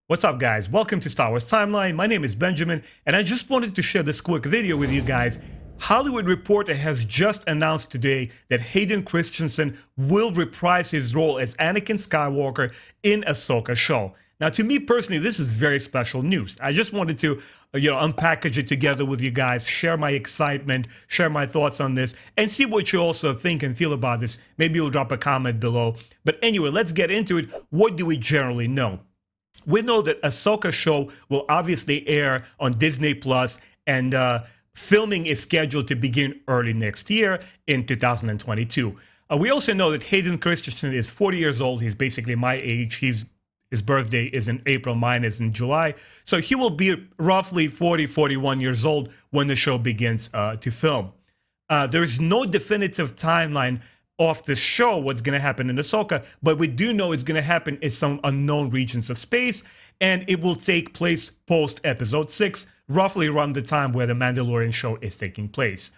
What's up, guys? Welcome to Star Wars Timeline. My name is Benjamin, and I just wanted to share this quick video with you guys. Hollywood Reporter has just announced today that Hayden Christensen will reprise his role as Anakin Skywalker in Ahsoka show. Now, to me personally, this is very special news. I just wanted to, unpackage it together with you guys, share my excitement, share my thoughts on this, and see what you also think and feel about this. Maybe you'll drop a comment below. But anyway, let's get into it. What do we generally know? We know that Ahsoka show will obviously air on Disney Plus, and filming is scheduled to begin early next year in 2022. We also know that Hayden Christensen is 40 years old. He's basically my age. His birthday is in April, mine is in July. So he will be roughly 40, 41 years old when the show begins to film. There is no definitive timeline of the show, what's going to happen in Ahsoka, but we do know it's going to happen in some unknown regions of space, and it will take place post Episode 6, roughly around the time where the Mandalorian show is taking place.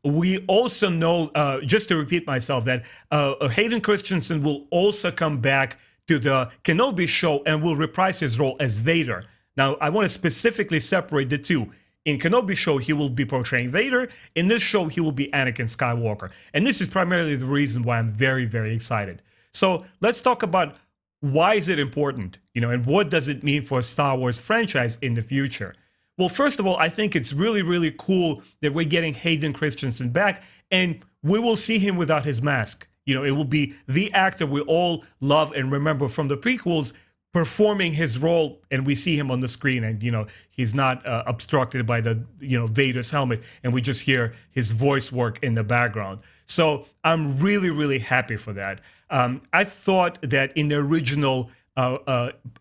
We also know, just to repeat myself, that Hayden Christensen will also come back to the Kenobi show and will reprise his role as Vader. Now, I want to specifically separate the two. In Kenobi show, he will be portraying Vader. In this show, he will be Anakin Skywalker. And this is primarily the reason why I'm very, very excited. So let's talk about why is it important, and what does it mean for a Star Wars franchise in the future? Well, first of all, I think it's really, really cool that we're getting Hayden Christensen back, and we will see him without his mask. It will be the actor we all love and remember from the prequels, performing his role, and we see him on the screen, and he's not obstructed by the Vader's helmet, and we just hear his voice work in the background. So I'm really, really happy for that. I thought that in the original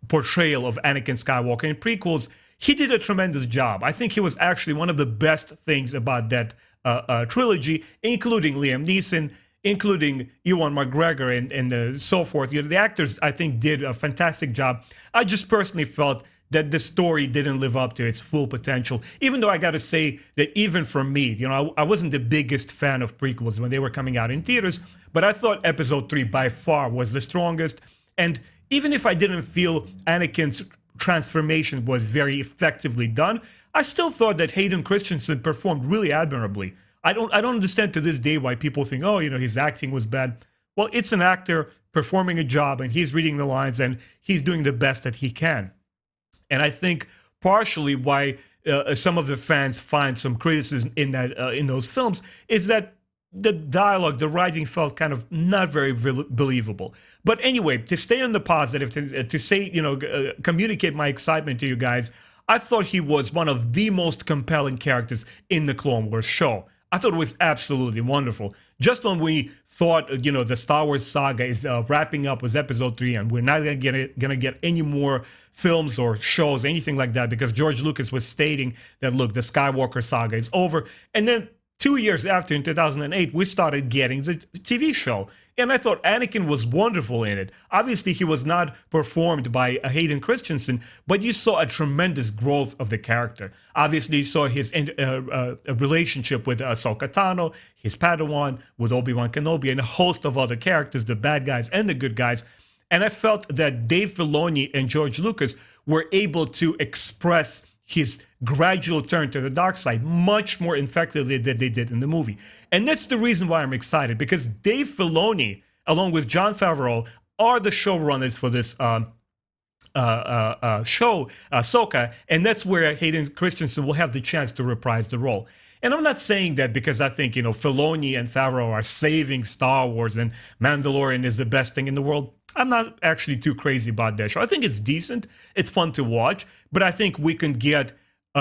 portrayal of Anakin Skywalker in prequels, he did a tremendous job. I think he was actually one of the best things about that trilogy, including Liam Neeson, including Ewan McGregor and so forth. The actors, I think, did a fantastic job. I just personally felt that the story didn't live up to its full potential, even though I got to say that even for me, I wasn't the biggest fan of prequels when they were coming out in theaters, but I thought Episode 3 by far was the strongest. And even if I didn't feel Anakin's transformation was very effectively done, I still thought that Hayden Christensen performed really admirably. I don't understand to this day why people think, his acting was bad. Well, it's an actor performing a job, and he's reading the lines, and he's doing the best that he can. And I think partially why some of the fans find some criticism in those films is that the dialogue, the writing felt kind of not very believable. But anyway, to stay on the positive, to say, communicate my excitement to you guys, I thought he was one of the most compelling characters in the Clone Wars show. I thought it was absolutely wonderful. Just when we thought, the Star Wars saga is wrapping up with Episode 3 and we're not gonna get any more films or shows, anything like that, because George Lucas was stating that, look, the Skywalker saga is over. And then 2 years after, in 2008, we started getting the TV show. And I thought Anakin was wonderful in it. Obviously, he was not performed by Hayden Christensen, but you saw a tremendous growth of the character. Obviously, you saw his relationship with Ahsoka Tano, his Padawan, with Obi-Wan Kenobi, and a host of other characters, the bad guys and the good guys. And I felt that Dave Filoni and George Lucas were able to express his gradual turn to the dark side much more effectively than they did in the movie. And that's the reason why I'm excited, because Dave Filoni, along with Jon Favreau, are the showrunners for this show, Ahsoka, and that's where Hayden Christensen will have the chance to reprise the role. And I'm not saying that because I think, Filoni and Favreau are saving Star Wars and Mandalorian is the best thing in the world. I'm not actually too crazy about that show. I think it's decent. It's fun to watch. But I think we can get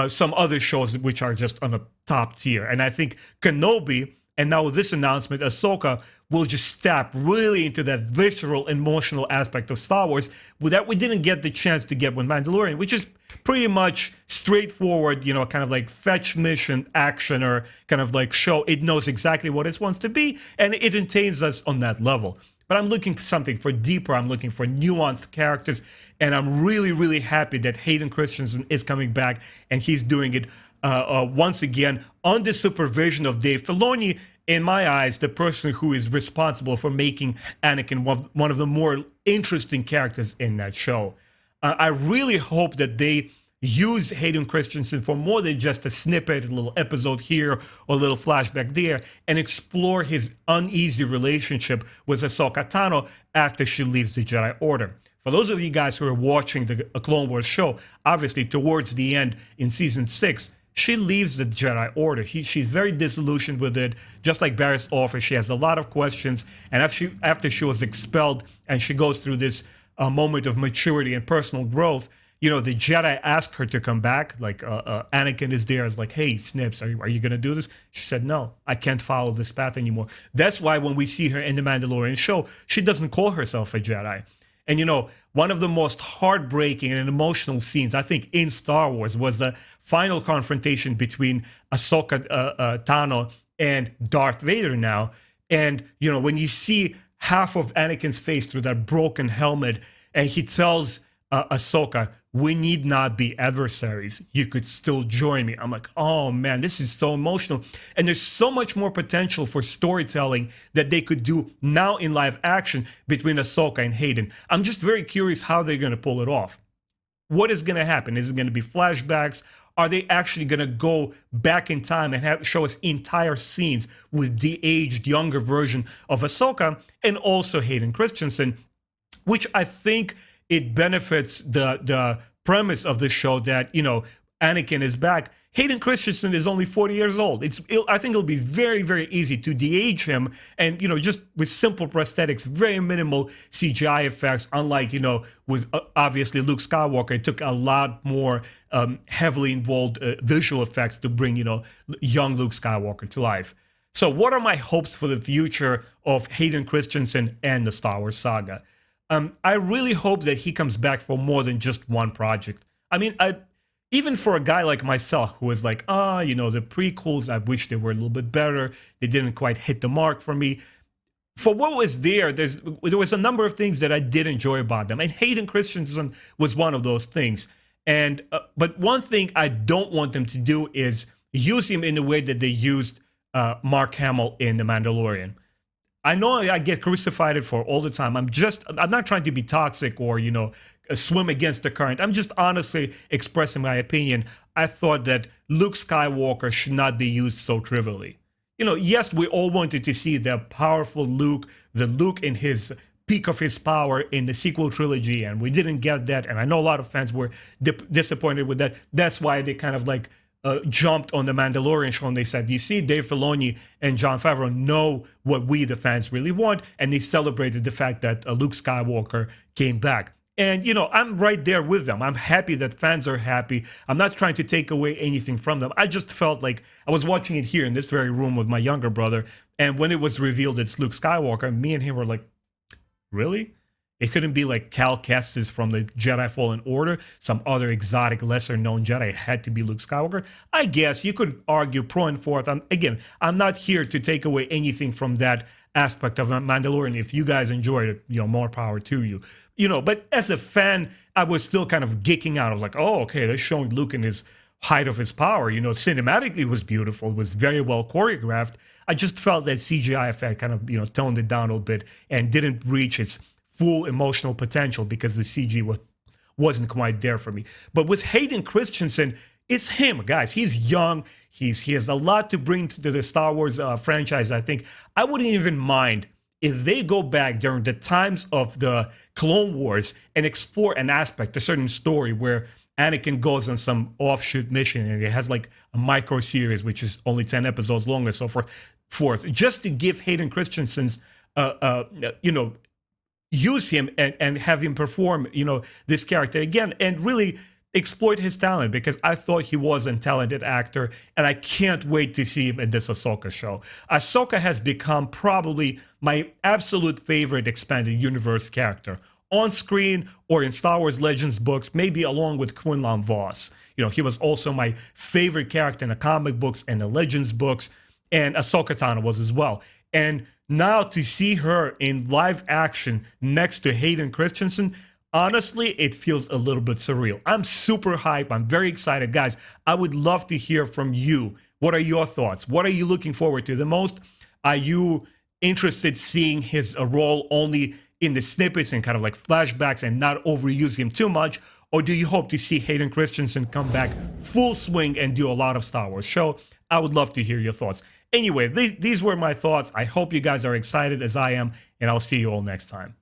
some other shows which are just on a top tier. And I think Kenobi, and now with this announcement, Ahsoka, will just tap really into that visceral, emotional aspect of Star Wars that we didn't get the chance to get with Mandalorian, which is pretty much straightforward, kind of like fetch mission action or kind of like show. It knows exactly what it wants to be, and it entertains us on that level. But I'm looking for something for deeper. I'm looking for nuanced characters, and I'm really, really happy that Hayden Christensen is coming back, and he's doing it once again under supervision of Dave Filoni. In my eyes, the person who is responsible for making Anakin one of the more interesting characters in that show. I really hope that they use Hayden Christensen for more than just a snippet, a little episode here or a little flashback there, and explore his uneasy relationship with Ahsoka Tano after she leaves the Jedi Order. For those of you guys who are watching the Clone Wars show, obviously towards the end in season 6, she leaves the Jedi Order. She's very disillusioned with it, just like Barriss Offee. She has a lot of questions, and after she was expelled and she goes through this moment of maturity and personal growth, you know, the Jedi asked her to come back. Like Anakin is there, is like, hey, Snips, are you going to do this? She said, no, I can't follow this path anymore. That's why when we see her in the Mandalorian show, she doesn't call herself a Jedi. And, you know, one of the most heartbreaking and emotional scenes, I think, in Star Wars was the final confrontation between Ahsoka Tano and Darth Vader now. And, you know, when you see half of Anakin's face through that broken helmet, and he tells Ahsoka, we need not be adversaries. You could still join me. I'm like, oh man, this is so emotional. And there's so much more potential for storytelling that they could do now in live action between Ahsoka and Hayden. I'm just very curious how they're going to pull it off. What is going to happen? Is it going to be flashbacks? Are they actually going to go back in time and show us entire scenes with the aged, younger version of Ahsoka and also Hayden Christensen, which I think it benefits the premise of the show that, you know, Anakin is back. Hayden Christensen is only 40 years old. I think it'll be very, very easy to de-age him, and, you know, just with simple prosthetics, very minimal CGI effects, unlike, you know, with obviously Luke Skywalker. It took a lot more heavily involved visual effects to bring, you know, young Luke Skywalker to life. So what are my hopes for the future of Hayden Christensen and the Star Wars saga? I really hope that he comes back for more than just one project. I mean, even for a guy like myself who was like, you know, the prequels, I wish they were a little bit better. They didn't quite hit the mark for me. For what was there was a number of things that I did enjoy about them. And Hayden Christensen was one of those things. And but one thing I don't want them to do is use him in the way that they used Mark Hamill in The Mandalorian. I know I get crucified for all the time. I'm not trying to be toxic or, you know, swim against the current. I'm just honestly expressing my opinion. I thought that Luke Skywalker should not be used so trivially. You know, yes, we all wanted to see the powerful Luke, the Luke in his peak of his power in the sequel trilogy, and we didn't get that. And I know a lot of fans were disappointed with that. That's why they kind of like jumped on the Mandalorian show and they said, you see, Dave Filoni and Jon Favreau know what we, the fans, really want, and they celebrated the fact that Luke Skywalker came back. And, you know, I'm right there with them. I'm happy that fans are happy. I'm not trying to take away anything from them. I just felt like I was watching it here in this very room with my younger brother, and when it was revealed it's Luke Skywalker, me and him were like, really? It couldn't be like Cal Kestis from the Jedi Fallen Order, some other exotic, lesser-known Jedi. It had to be Luke Skywalker. I guess you could argue pro and forth. I'm not here to take away anything from that aspect of Mandalorian. If you guys enjoyed it, you know, more power to you. You know, but as a fan, I was still kind of geeking out. I was like, oh, okay, they're showing Luke in his height of his power. You know, cinematically it was beautiful. It was very well choreographed. I just felt that CGI effect kind of, you know, toned it down a little bit and didn't reach its full emotional potential because the CG wasn't quite there for me. But with Hayden Christensen, it's him, guys. He's young. He has a lot to bring to the Star Wars franchise, I think. I wouldn't even mind if they go back during the times of the Clone Wars and explore an aspect, a certain story where Anakin goes on some offshoot mission and it has like a micro series, which is only 10 episodes long and so forth, just to give Hayden Christensen's, you know, use him and have him perform, you know, this character again and really exploit his talent, because I thought he was a talented actor and I can't wait to see him in this Ahsoka show. Ahsoka has become probably my absolute favorite expanded universe character on screen or in Star Wars Legends books, maybe along with Quinlan Vos. You know, he was also my favorite character in the comic books and the Legends books, and Ahsoka Tano was as well. And now to see her in live action next to Hayden Christensen, honestly, it feels a little bit surreal. I'm super hyped. I'm very excited. Guys, I would love to hear from you. What are your thoughts? What are you looking forward to the most? Are you interested seeing his role only in the snippets and kind of like flashbacks and not overuse him too much? or do you hope to see Hayden Christensen come back full swing and do a lot of Star Wars show? I would love to hear your thoughts. Anyway, these were my thoughts. I hope you guys are excited as I am, and I'll see you all next time.